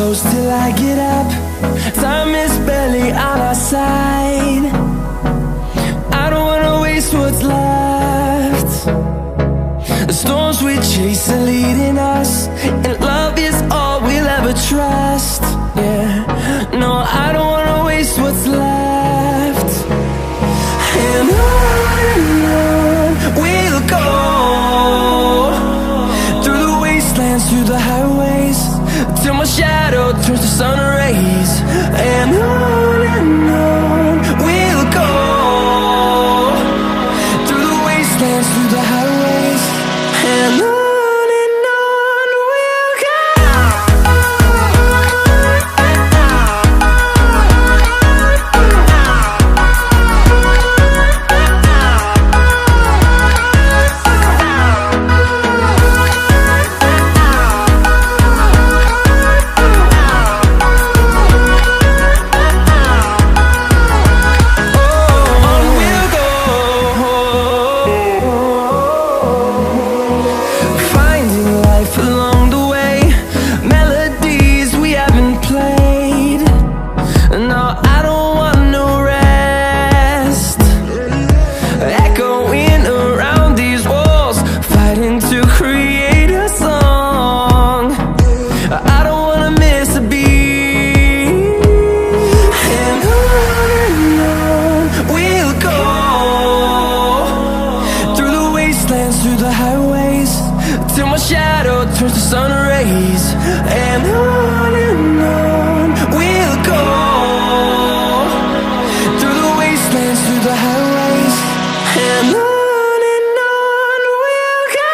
Close till I get up. Time is barely on our side. I don't wanna waste what's left. The storms we chase are leading us, and love is all we'll ever trust. Yeah, no, I don't wanna waste what's left. And on we'll go, through the wastelands, through the highways, till my shadow turns to sun rays. And on we'll go, through the wastelands, through the highways, and on we'll go. Through the highways, till my shadow turns to sun rays. And on we'll go, through the wastelands, through the highways, and on we'll go.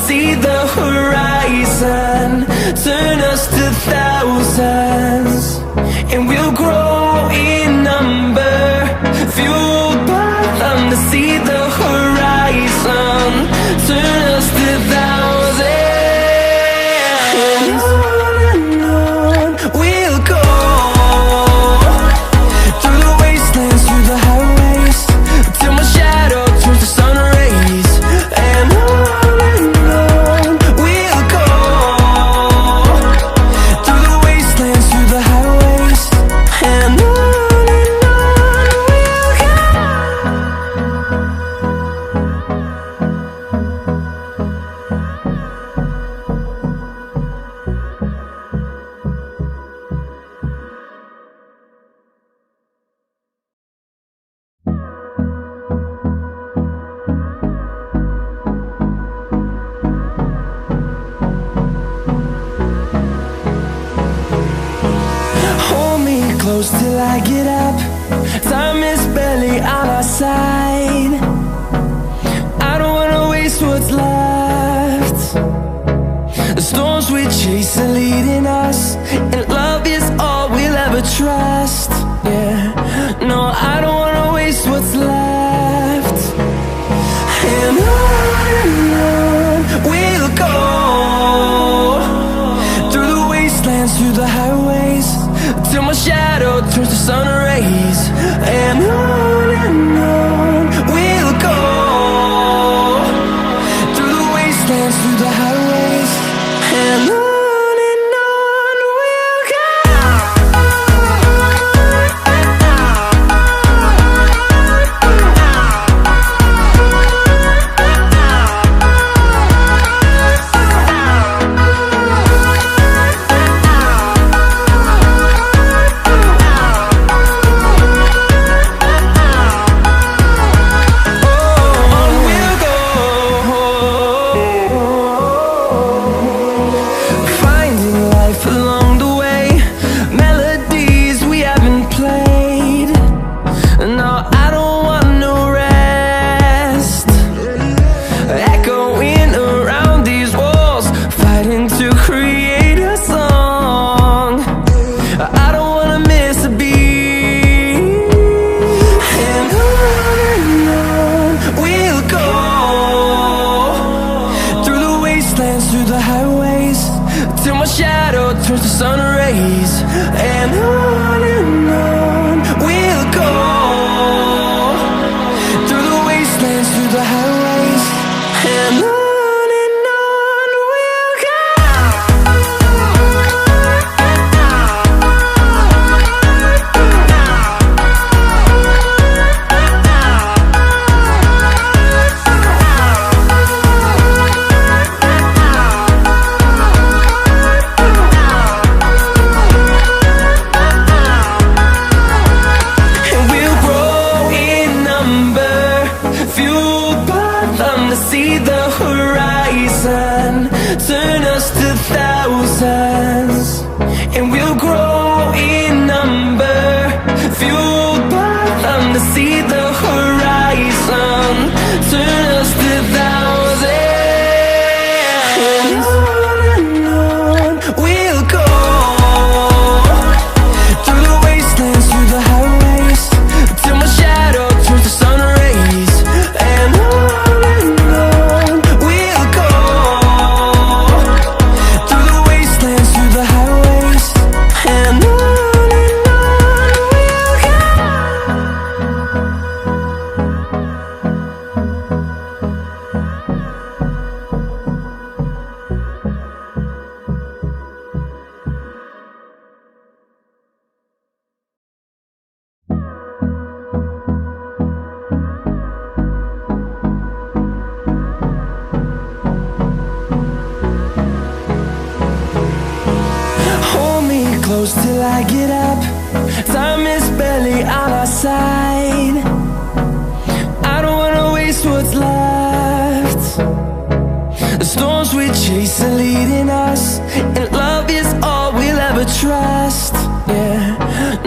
See the horizon turn us to thousands, and we'll grow in number, fueled by them. To see the horizon turn us to thousands, and on we'll go, through the wastelands, through the highways, till my shadow turns to sun rays. And on close till I get up. Time is barely on our side. I don't wanna waste what's left. The storms we chase are leading us, and love is all we'll ever trust. Yeah, no, I don't wanna waste what's left. And on we'll go, through the wastelands, through the highways, till my shadow turns to sun rays. And on we'll go, through the wastelands, through the highways, and on see the horizon, turn us to thousands, and we'll grow in number, fueled by them to see the horizon, turn us to thousands. And on we'll go, through the wastelands, through the highways, till my shadow turns to sun rays. And on we'll go, through the wastelands, through the highways, and on we'll go. Hold me close till I get up. Time is barely on our side. I don't wanna waste what's left. The storms we chase are leading us, and love is all we'll ever trust. Yeah,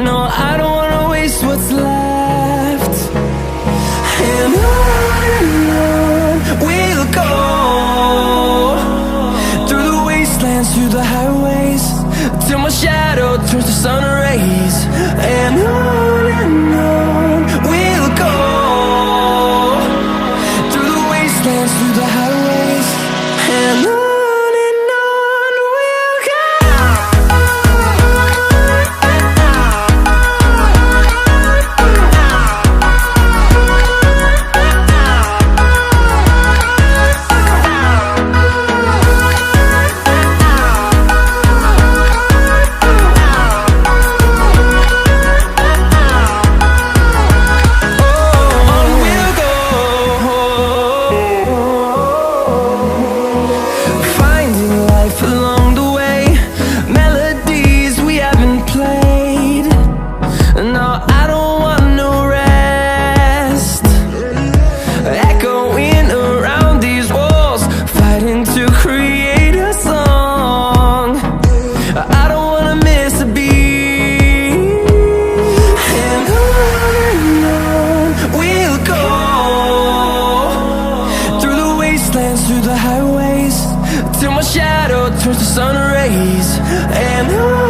no, I don't wanna waste what's left. And on we'll go, through the wastelands, through the highways, till my shadow turns to sun rays. And on we'll go, through the wastelands, through the highways, and on we'll go. Through the highways, till my shadow turns to sun rays. And on